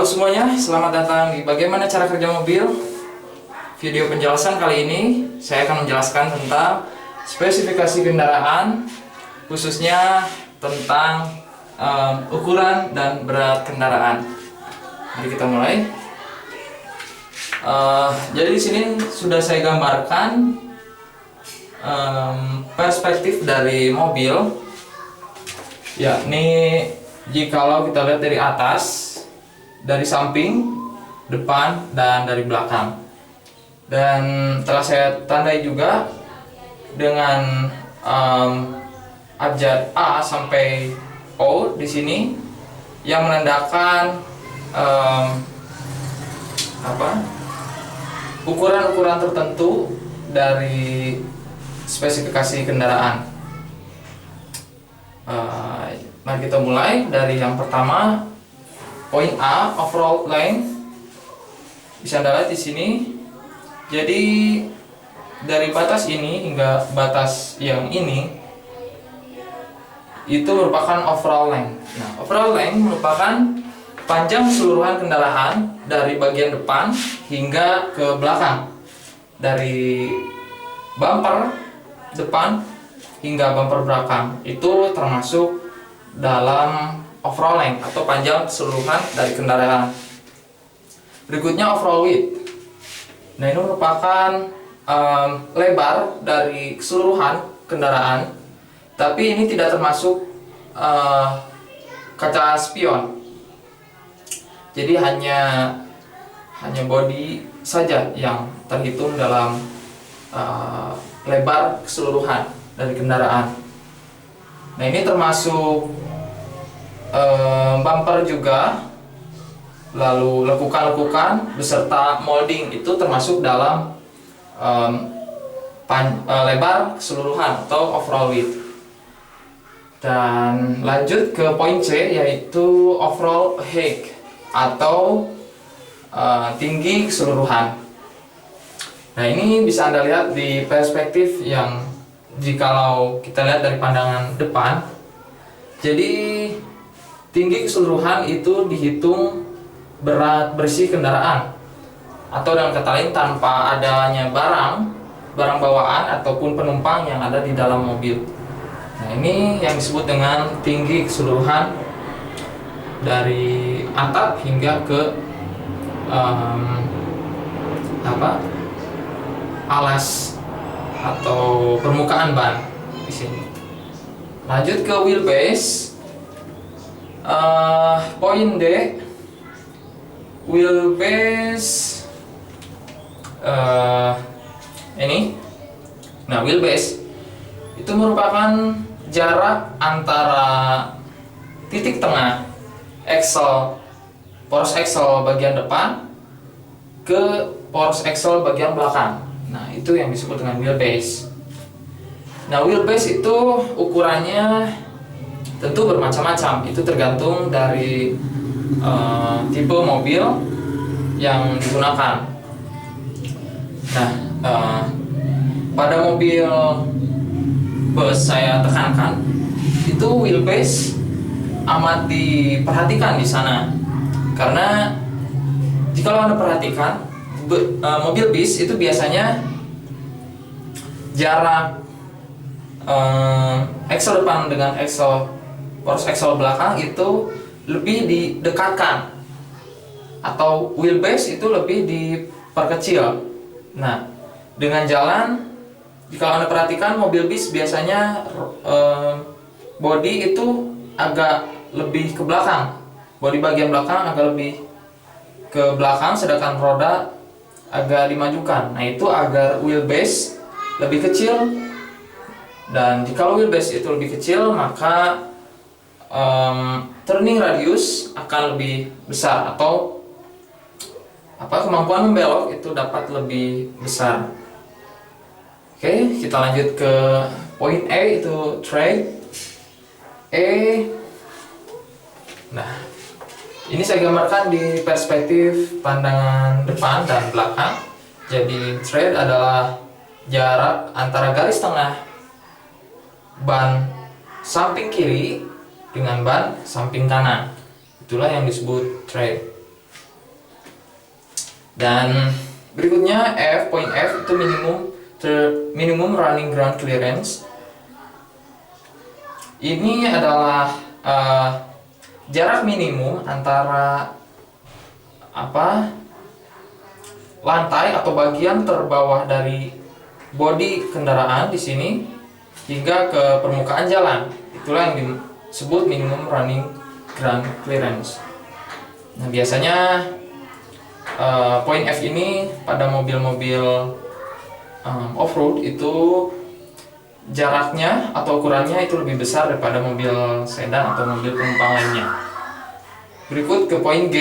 Halo semuanya, selamat datang di Bagaimana Cara Kerja Mobil. Video penjelasan kali ini saya akan menjelaskan tentang spesifikasi kendaraan, khususnya tentang ukuran dan berat kendaraan. Mari kita mulai. Jadi di sini sudah saya gambarkan perspektif dari mobil, yakni jikalau kita lihat dari atas, dari samping, depan, dan dari belakang. Dan telah saya tandai juga dengan abjad A sampai O di sini yang menandakan ukuran-ukuran tertentu dari spesifikasi kendaraan. Mari kita mulai dari yang pertama. Poin A, overall length. Bisa Anda lihat di sini. Jadi dari batas ini hingga batas yang ini itu merupakan overall length. Nah, overall length merupakan panjang keseluruhan kendaraan dari bagian depan hingga ke belakang. Dari bumper depan hingga bumper belakang. Itu termasuk dalam overall length atau panjang keseluruhan dari kendaraan. Berikutnya overall width. Nah, ini merupakan lebar dari keseluruhan kendaraan, tapi ini tidak termasuk kaca spion. Jadi hanya bodi saja yang terhitung dalam lebar keseluruhan dari kendaraan. Nah, ini termasuk bumper juga, lalu lekukan-lekukan beserta molding itu termasuk dalam lebar keseluruhan atau overall width. Dan lanjut ke poin C, yaitu overall height atau tinggi keseluruhan. Nah, ini bisa Anda lihat di perspektif yang jikalau kita lihat dari pandangan depan. Jadi tinggi keseluruhan itu dihitung berat bersih kendaraan, atau dengan kata lain tanpa adanya barang bawaan ataupun penumpang yang ada di dalam mobil. Nah, ini yang disebut dengan tinggi keseluruhan dari atap hingga ke alas atau permukaan ban di sini. Lanjut ke wheelbase. Poin D, wheelbase ini. Nah, wheelbase itu merupakan jarak antara titik tengah poros axle bagian depan ke poros axle bagian belakang. Nah, itu yang disebut dengan wheelbase. Nah, wheelbase itu ukurannya tentu bermacam-macam. Itu tergantung dari tipe mobil yang digunakan. Nah, pada mobil bus saya tekankan itu wheelbase amat diperhatikan di sana, karena jika Anda perhatikan mobil bis itu biasanya jarak axle depan dengan poros axle belakang itu lebih didekatkan, atau wheelbase itu lebih diperkecil. Nah, dengan jalan, jika Anda perhatikan mobil bis biasanya bodi itu agak lebih ke belakang, bodi bagian belakang agak lebih ke belakang, sedangkan roda agak dimajukan. Nah, itu agar wheelbase lebih kecil. Dan jika wheelbase itu lebih kecil, maka turning radius akan lebih besar, atau kemampuan membelok itu dapat lebih besar. Oke, kita lanjut ke poin E, itu tread. Nah, ini saya gambarkan di perspektif pandangan depan dan belakang. Jadi tread adalah jarak antara garis tengah ban samping kiri dengan ban samping kanan. Itulah yang disebut tread. Dan berikutnya poin F itu minimum running ground clearance. Ini adalah jarak minimum antara lantai atau bagian terbawah dari bodi kendaraan di sini hingga ke permukaan jalan. Itulah yang disebut minimum running ground clearance. Nah, biasanya poin F ini pada mobil-mobil off-road itu jaraknya atau ukurannya itu lebih besar daripada mobil sedan atau mobil penumpang lainnya. Berikut ke poin G,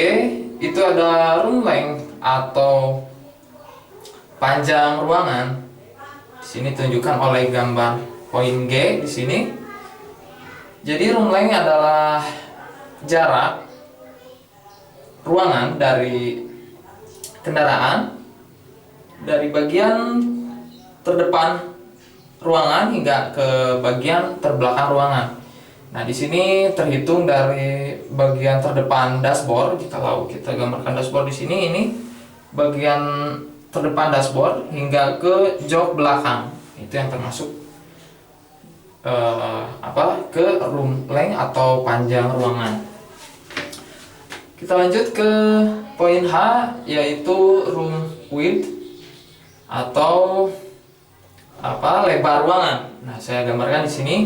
itu ada room length atau panjang ruangan. Di sini tunjukkan oleh gambar poin G di sini. Jadi room length adalah jarak ruangan dari kendaraan dari bagian terdepan ruangan hingga ke bagian terbelakang ruangan. Nah, di sini terhitung dari bagian terdepan dashboard. Kalau kita gambarkan dashboard di sini, ini bagian terdepan dashboard hingga ke jok belakang. Itu yang termasuk ke room length atau panjang ruangan. Kita lanjut ke poin H, yaitu room width atau lebar ruangan. Nah, saya gambarkan di sini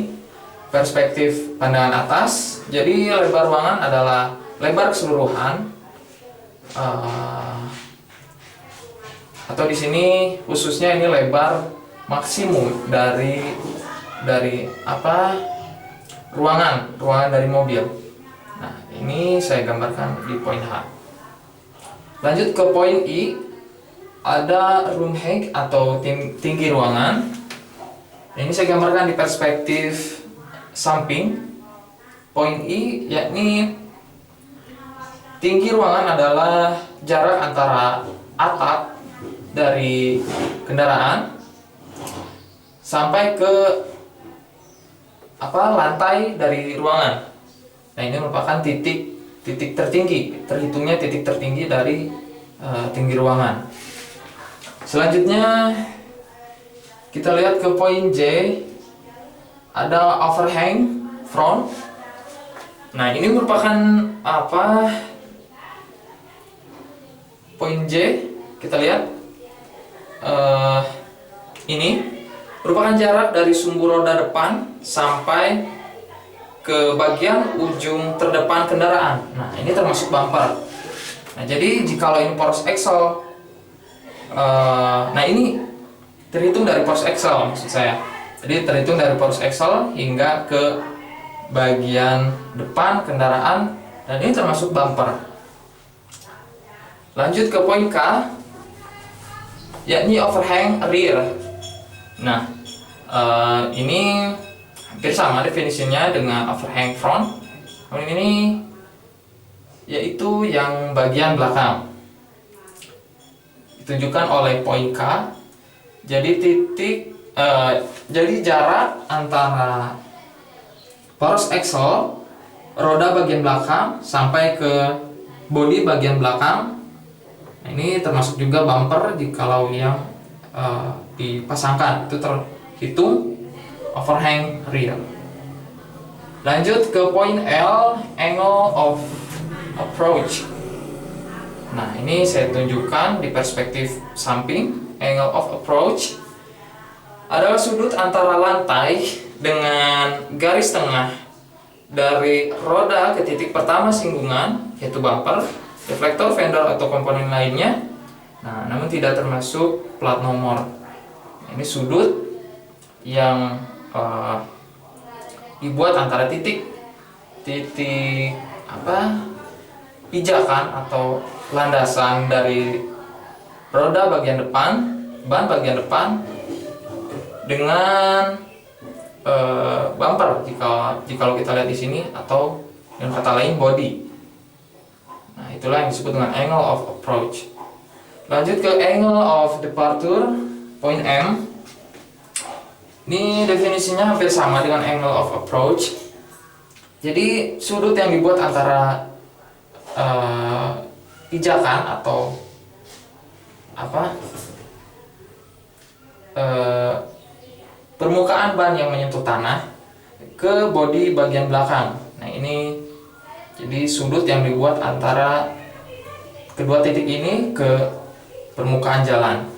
perspektif pandangan atas. Jadi lebar ruangan adalah lebar keseluruhan atau di sini khususnya ini lebar maksimum dari ruangan dari mobil. Nah, ini saya gambarkan di poin H. Lanjut ke poin I, ada room height atau tinggi ruangan. Ini saya gambarkan di perspektif samping. Poin I yakni tinggi ruangan adalah jarak antara atap dari kendaraan sampai ke lantai dari ruangan. Nah, ini merupakan titik tertinggi, terhitungnya titik tertinggi dari tinggi ruangan. Selanjutnya kita lihat ke poin J, ada overhang front. Nah, ini merupakan poin J, kita lihat ini merupakan jarak dari sumbu roda depan sampai ke bagian ujung terdepan kendaraan. Nah, ini termasuk bumper. Nah, jadi jikalau ini poros axle, nah ini terhitung dari poros axle maksud saya. Jadi terhitung dari poros axle hingga ke bagian depan kendaraan, dan ini termasuk bumper. Lanjut ke poin K, yakni overhang rear. Nah, ini hampir sama definisinya dengan overhang front. Ini yaitu yang bagian belakang. Ditunjukkan oleh poin K. Jadi jarak antara poros axle roda bagian belakang sampai ke bodi bagian belakang. Nah, ini termasuk juga bumper jikalau yang dipasangkan, itu terhitung overhang rear. Lanjut ke poin L, angle of approach. Nah, ini saya tunjukkan di perspektif samping. Angle of approach adalah sudut antara lantai dengan garis tengah dari roda ke titik pertama singgungan, yaitu bumper, reflektor, fender atau komponen lainnya. Nah, namun tidak termasuk plat nomor. Ini sudut yang dibuat antara titik pijakan atau landasan dari roda bagian depan, ban bagian depan dengan bumper jika kita lihat di sini, atau dengan kata lain body. Nah, itulah yang disebut dengan angle of approach. Lanjut ke angle of departure, poin M. Ini definisinya hampir sama dengan angle of approach. Jadi sudut yang dibuat antara pijakan atau permukaan ban yang menyentuh tanah ke bodi bagian belakang. Nah, ini jadi sudut yang dibuat antara kedua titik ini ke permukaan jalan.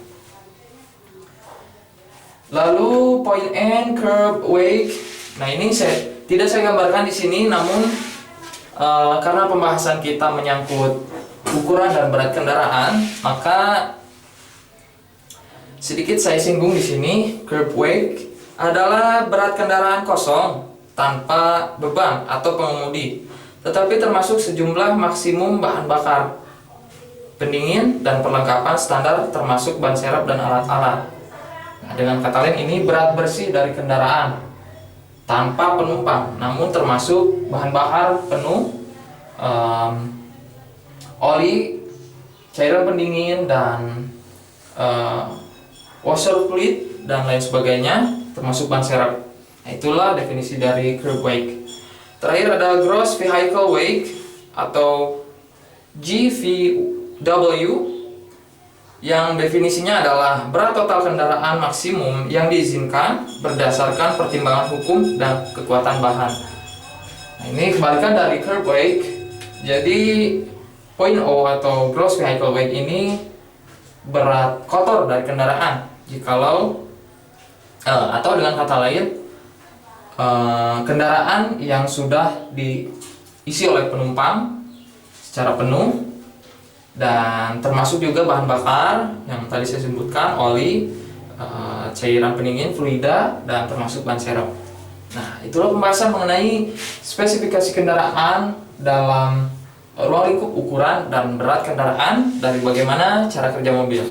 Lalu point N, curb wake. Nah, ini tidak saya gambarkan di sini, namun karena pembahasan kita menyangkut ukuran dan berat kendaraan, maka sedikit saya singgung di sini. Curb weight adalah berat kendaraan kosong tanpa beban atau pengemudi, tetapi termasuk sejumlah maksimum bahan bakar, pendingin, dan perlengkapan standar termasuk ban serep dan alat-alat. Nah, dengan kata lain, ini berat bersih dari kendaraan tanpa penumpang, namun termasuk bahan bakar penuh, oli, cairan pendingin, dan washer fluid dan lain sebagainya, termasuk ban serep. Nah, itulah definisi dari curb weight. Terakhir ada gross vehicle weight atau GVW, yang definisinya adalah berat total kendaraan maksimum yang diizinkan berdasarkan pertimbangan hukum dan kekuatan bahan. Nah, ini kebalikan dari curb weight. Jadi point O atau gross vehicle weight ini berat kotor dari kendaraan. Jikalau atau dengan kata lain, kendaraan yang sudah diisi oleh penumpang secara penuh, dan termasuk juga bahan bakar yang tadi saya sebutkan, oli, cairan pendingin, fluida, dan termasuk ban serep. Nah, itulah pembahasan mengenai spesifikasi kendaraan dalam ruang lingkup ukuran dan berat kendaraan dari bagaimana cara kerja mobil.